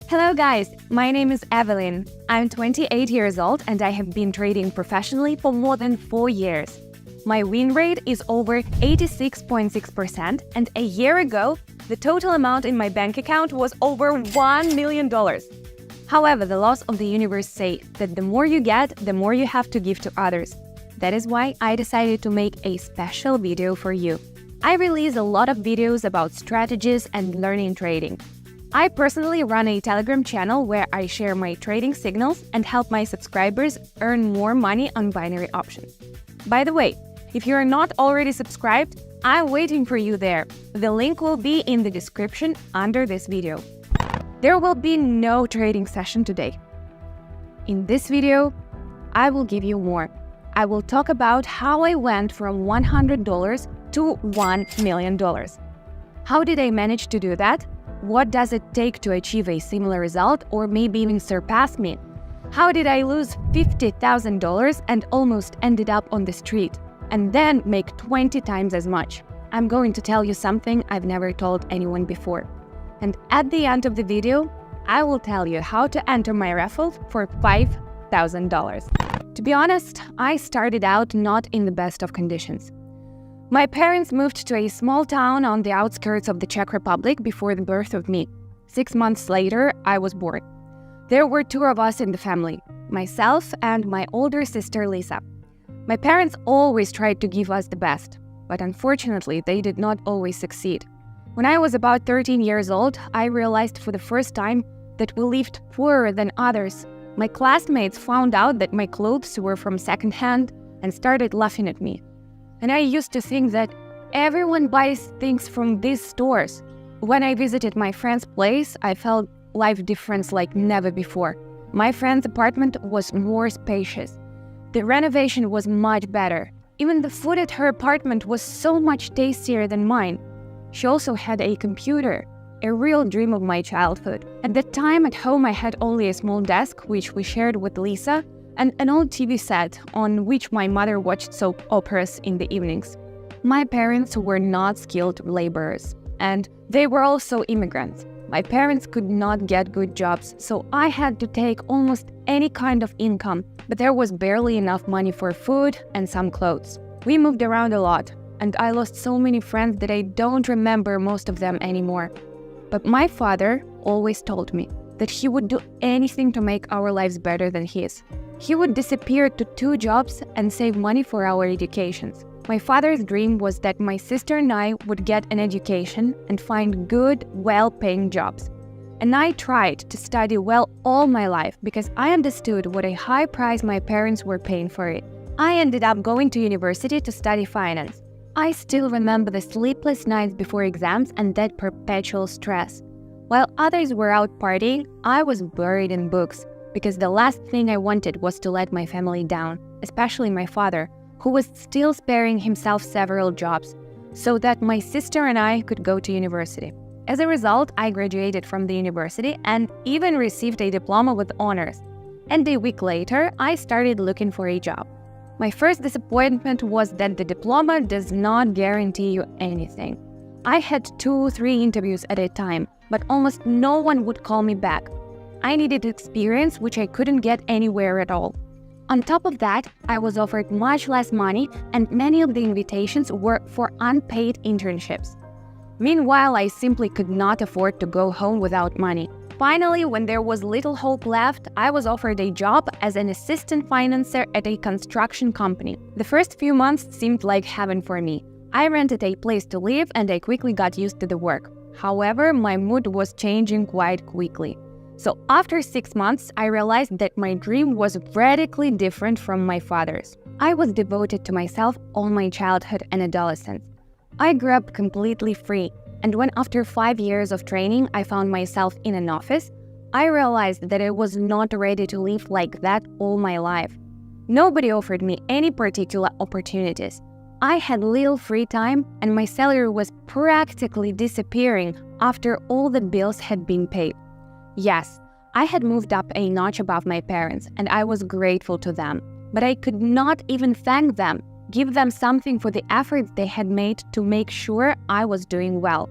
Hello guys, my name is Evelyn. I'm 28 years old and I have been trading professionally for more than 4 years. My win rate is over 86.6% and a year ago, the total amount in my bank account was over $1 million. However, the laws of the universe say that the more you get, the more you have to give to others. That is why I decided to make a special video for you. I release a lot of videos about strategies and learning trading. I personally run a Telegram channel where I share my trading signals and help my subscribers earn more money on binary options. By the way, if you are not already subscribed, I'm waiting for you there. The link will be in the description under this video. There will be no trading session today. In this video, I will give you more. I will talk about how I went from $100 to $1 million. How did I manage to do that? What does it take to achieve a similar result or maybe even surpass me? How did I lose $50,000 and almost ended up on the street and then make 20 times as much? I'm going to tell you something I've never told anyone before. And at the end of the video, I will tell you how to enter my raffle for $5,000. To be honest, I started out not in the best of conditions. My parents moved to a small town on the outskirts of the Czech Republic before the birth of me. 6 months later, I was born. There were 2 of us in the family, myself and my older sister Lisa. My parents always tried to give us the best, but unfortunately, they did not always succeed. When I was about 13 years old, I realized for the first time that we lived poorer than others. My classmates found out that my clothes were from secondhand and started laughing at me. And I used to think that everyone buys things from these stores. When I visited my friend's place, I felt life difference like never before. My friend's apartment was more spacious. The renovation was much better. Even the food at her apartment was so much tastier than mine. She also had a computer, a real dream of my childhood. At that time at home I had only a small desk, which we shared with Lisa, and an old TV set on which my mother watched soap operas in the evenings. My parents were not skilled laborers, and they were also immigrants. My parents could not get good jobs, so I had to take almost any kind of income, but there was barely enough money for food and some clothes. We moved around a lot, and I lost so many friends that I don't remember most of them anymore. But my father always told me that he would do anything to make our lives better than his. He would disappear to 2 jobs and save money for our educations. My father's dream was that my sister and I would get an education and find good, well-paying jobs. And I tried to study well all my life because I understood what a high price my parents were paying for it. I ended up going to university to study finance. I still remember the sleepless nights before exams and that perpetual stress. While others were out partying, I was buried in books, because the last thing I wanted was to let my family down, especially my father, who was still sparing himself several jobs, so that my sister and I could go to university. As a result, I graduated from the university and even received a diploma with honors. And a week later, I started looking for a job. My first disappointment was that the diploma does not guarantee you anything. I had 2-3 interviews at a time, but almost no one would call me back. I needed experience, which I couldn't get anywhere at all. On top of that, I was offered much less money, and many of the invitations were for unpaid internships. Meanwhile, I simply could not afford to go home without money. Finally, when there was little hope left, I was offered a job as an assistant financer at a construction company. The first few months seemed like heaven for me. I rented a place to live and I quickly got used to the work. However, my mood was changing quite quickly. So after 6 months, I realized that my dream was radically different from my father's. I was devoted to myself all my childhood and adolescence. I grew up completely free, and when after 5 years of training I found myself in an office, I realized that I was not ready to live like that all my life. Nobody offered me any particular opportunities. I had little free time, and my salary was practically disappearing after all the bills had been paid. Yes, I had moved up a notch above my parents, and I was grateful to them. But I could not even thank them, give them something for the efforts they had made to make sure I was doing well.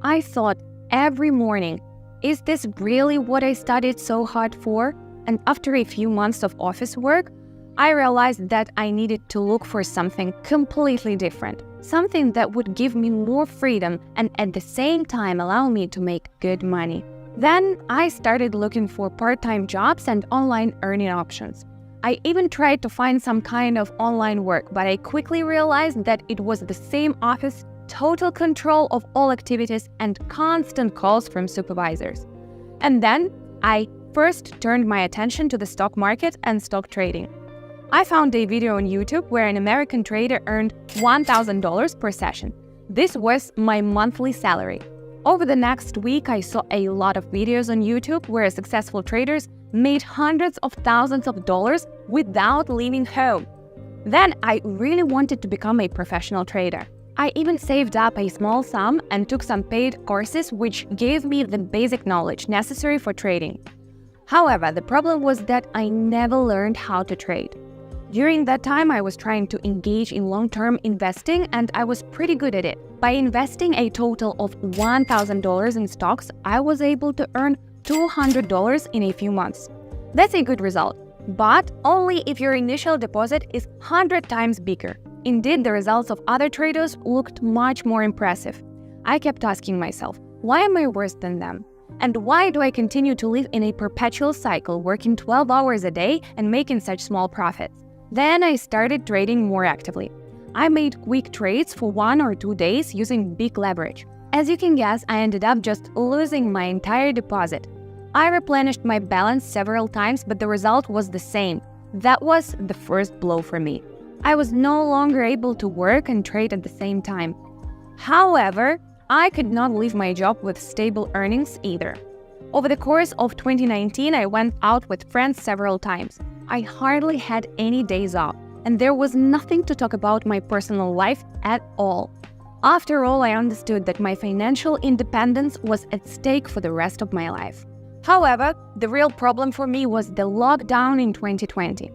I thought every morning, is this really what I studied so hard for? And after a few months of office work, I realized that I needed to look for something completely different, something that would give me more freedom and at the same time allow me to make good money. Then I started looking for part-time jobs and online earning options. I even tried to find some kind of online work, but I quickly realized that it was the same office, total control of all activities, and constant calls from supervisors. And then I first turned my attention to the stock market and stock trading. I found a video on YouTube where an American trader earned $1,000 per session. This was my monthly salary. Over the next week, I saw a lot of videos on YouTube where successful traders made hundreds of thousands of dollars without leaving home. Then I really wanted to become a professional trader. I even saved up a small sum and took some paid courses which gave me the basic knowledge necessary for trading. However, the problem was that I never learned how to trade. During that time, I was trying to engage in long-term investing and I was pretty good at it. By investing a total of $1,000 in stocks, I was able to earn $200 in a few months. That's a good result, but only if your initial deposit is 100 times bigger. Indeed, the results of other traders looked much more impressive. I kept asking myself, why am I worse than them? And why do I continue to live in a perpetual cycle, working 12 hours a day and making such small profits? Then I started trading more actively. I made quick trades for 1 or 2 days using big leverage. As you can guess, I ended up just losing my entire deposit. I replenished my balance several times, but the result was the same. That was the first blow for me. I was no longer able to work and trade at the same time. However, I could not leave my job with stable earnings either. Over the course of 2019, I went out with friends several times. I hardly had any days off, and there was nothing to talk about my personal life at all. After all, I understood that my financial independence was at stake for the rest of my life. However, the real problem for me was the lockdown in 2020.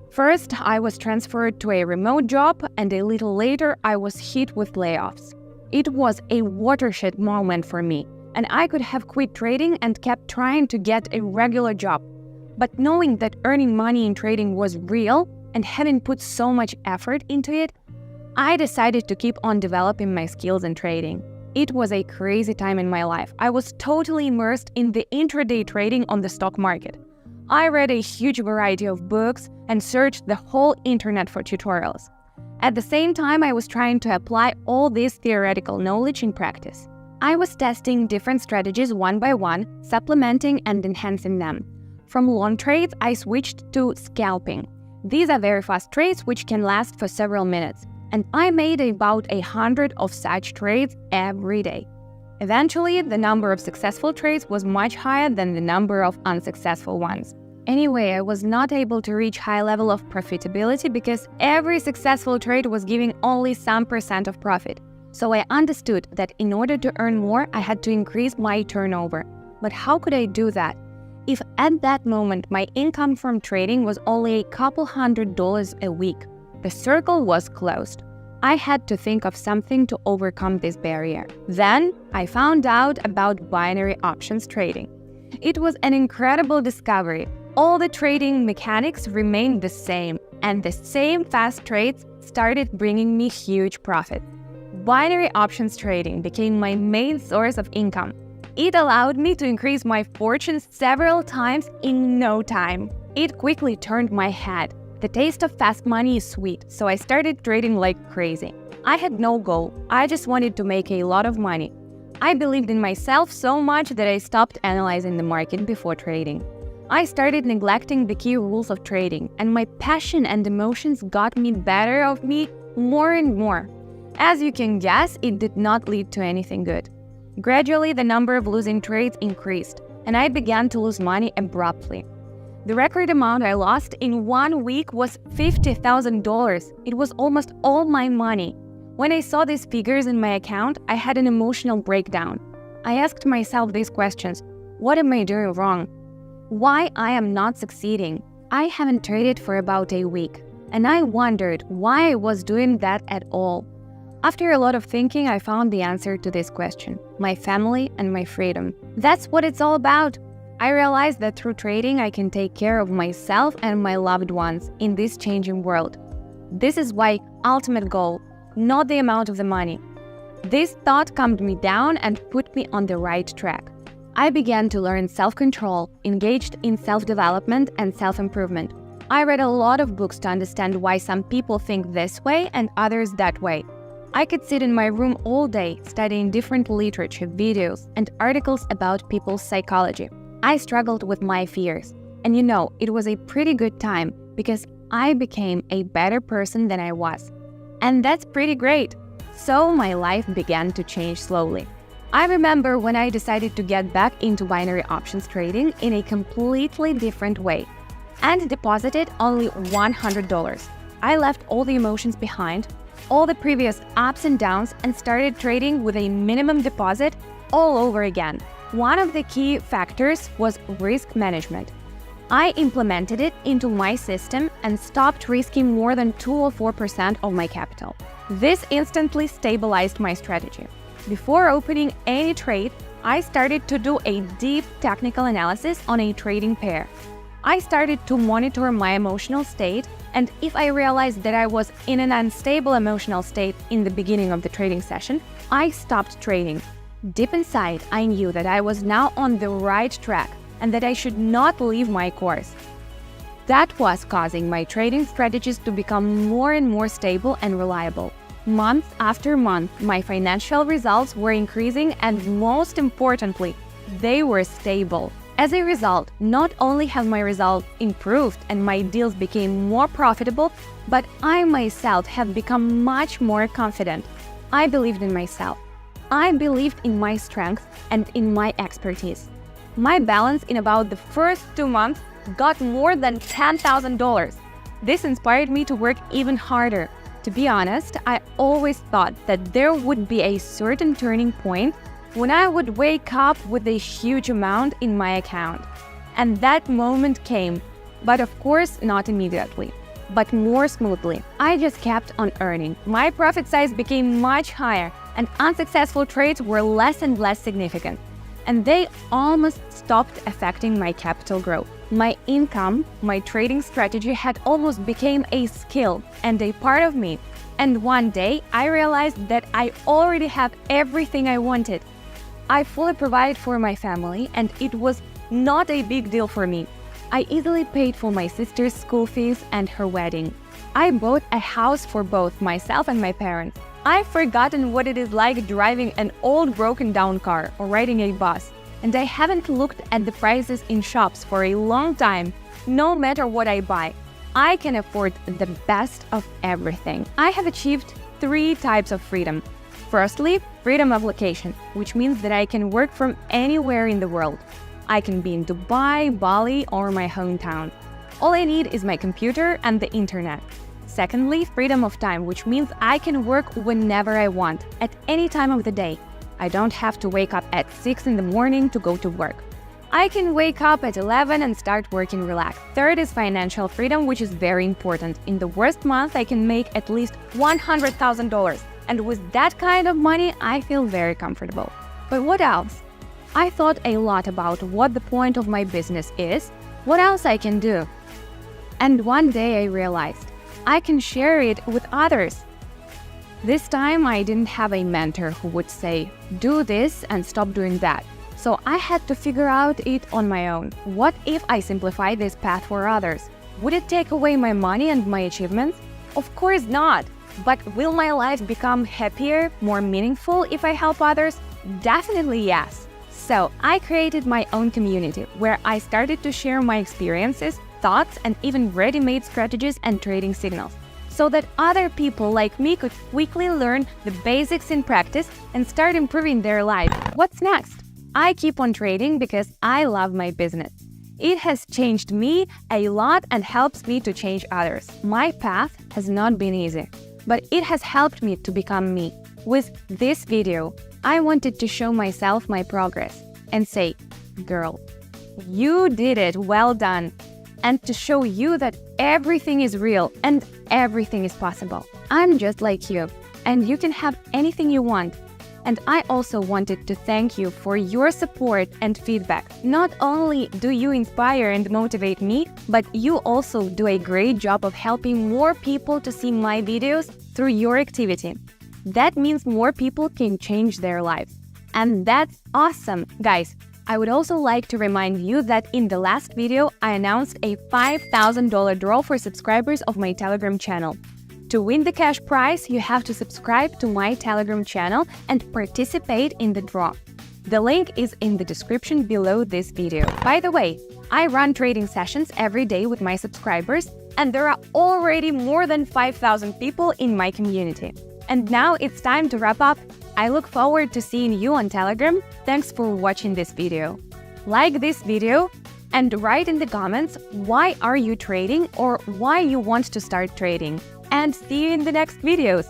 First, I was transferred to a remote job, and a little later, I was hit with layoffs. It was a watershed moment for me, and I could have quit trading and kept trying to get a regular job. But knowing that earning money in trading was real and having put so much effort into it, I decided to keep on developing my skills in trading. It was a crazy time in my life. I was totally immersed in the intraday trading on the stock market. I read a huge variety of books and searched the whole internet for tutorials. At the same time, I was trying to apply all this theoretical knowledge in practice. I was testing different strategies one by one, supplementing and enhancing them. From long trades, I switched to scalping. These are very fast trades which can last for several minutes, and I made about 100 of such trades every day. Eventually, the number of successful trades was much higher than the number of unsuccessful ones. Anyway, I was not able to reach high level of profitability because every successful trade was giving only some percent of profit. So I understood that in order to earn more, I had to increase my turnover. But how could I do that? If at that moment my income from trading was only a couple $100 a week, the circle was closed. I had to think of something to overcome this barrier. Then I found out about binary options trading. It was an incredible discovery. All the trading mechanics remained the same, and the same fast trades started bringing me huge profits. Binary options trading became my main source of income. It allowed me to increase my fortune several times in no time. It quickly turned my head. The taste of fast money is sweet, so I started trading like crazy. I had no goal. I just wanted to make a lot of money. I believed in myself so much that I stopped analyzing the market before trading. I started neglecting the key rules of trading, and my passion and emotions got me better of me more and more. As you can guess, it did not lead to anything good. Gradually, the number of losing trades increased, and I began to lose money abruptly. The record amount I lost in 1 week was $50,000. It was almost all my money. When I saw these figures in my account, I had an emotional breakdown. I asked myself these questions: what am I doing wrong? Why I am not succeeding? I haven't traded for about a week, and I wondered why I was doing that at all. After a lot of thinking, I found the answer to this question: my family and my freedom. That's what it's all about. I realized that through trading, I can take care of myself and my loved ones in this changing world. This is my ultimate goal, not the amount of the money. This thought calmed me down and put me on the right track. I began to learn self-control, engaged in self-development and self-improvement. I read a lot of books to understand why some people think this way and others that way. I could sit in my room all day studying different literature, videos, and articles about people's psychology. I struggled with my fears. And it was a pretty good time because I became a better person than I was. And that's pretty great. So my life began to change slowly. I remember when I decided to get back into binary options trading in a completely different way and deposited only $100. I left all the emotions behind, all the previous ups and downs, and started trading with a minimum deposit all over again. One of the key factors was risk management. I implemented it into my system and stopped risking more than 2 or 4% of my capital. This instantly stabilized my strategy. Before opening any trade, I started to do a deep technical analysis on a trading pair. I started to monitor my emotional state, and if I realized that I was in an unstable emotional state in the beginning of the trading session, I stopped trading. Deep inside, I knew that I was now on the right track and that I should not leave my course. That was causing my trading strategies to become more and more stable and reliable. Month after month, my financial results were increasing, and most importantly, they were stable. As a result, not only have my results improved and my deals became more profitable, but I myself have become much more confident. I believed in myself. I believed in my strength and in my expertise. My balance in about the first 2 months got more than $10,000. This inspired me to work even harder. To be honest, I always thought that there would be a certain turning point when I would wake up with a huge amount in my account. And that moment came, but of course not immediately, but more smoothly. I just kept on earning. My profit size became much higher, and unsuccessful trades were less and less significant. And they almost stopped affecting my capital growth. My income, my trading strategy had almost become a skill and a part of me. And one day, I realized that I already have everything I wanted. I fully provided for my family, and it was not a big deal for me. I easily paid for my sister's school fees and her wedding. I bought a house for both myself and my parents. I've forgotten what it is like driving an old broken-down car or riding a bus, and I haven't looked at the prices in shops for a long time. No matter what I buy, I can afford the best of everything. I have achieved 3 types of freedom. Firstly, freedom of location, which means that I can work from anywhere in the world. I can be in Dubai, Bali, or my hometown. All I need is my computer and the internet. Secondly, freedom of time, which means I can work whenever I want, at any time of the day. I don't have to wake up at 6 in the morning to go to work. I can wake up at 11 and start working relaxed. Third is financial freedom, which is very important. In the worst month, I can make at least $100,000. And with that kind of money, I feel very comfortable. But what else? I thought a lot about what the point of my business is, what else I can do. And one day I realized I can share it with others. This time I didn't have a mentor who would say, do this and stop doing that. So I had to figure out it on my own. What if I simplify this path for others? Would it take away my money and my achievements? Of course not. But will my life become happier, more meaningful if I help others? Definitely yes. So I created my own community where I started to share my experiences, thoughts, and even ready-made strategies and trading signals, so that other people like me could quickly learn the basics in practice and start improving their life. What's next? I keep on trading because I love my business. It has changed me a lot and helps me to change others. My path has not been easy, but it has helped me to become me. With this video, I wanted to show myself my progress and say, girl, you did it, well done. And to show you that everything is real and everything is possible. I'm just like you. and you can have anything you want. And I also wanted to thank you for your support and feedback. Not only do you inspire and motivate me, but you also do a great job of helping more people to see my videos through your activity. That means more people can change their lives. And that's awesome, guys. I would also like to remind you that in the last video, I announced a $5,000 draw for subscribers of my Telegram channel. To win the cash prize, you have to subscribe to my Telegram channel and participate in the draw. The link is in the description below this video. By the way, I run trading sessions every day with my subscribers, and there are already more than 5,000 people in my community. And now it's time to wrap up. I look forward to seeing you on Telegram. Thanks for watching this video. Like this video and write in the comments why are you trading or why you want to start trading. And see you in the next videos.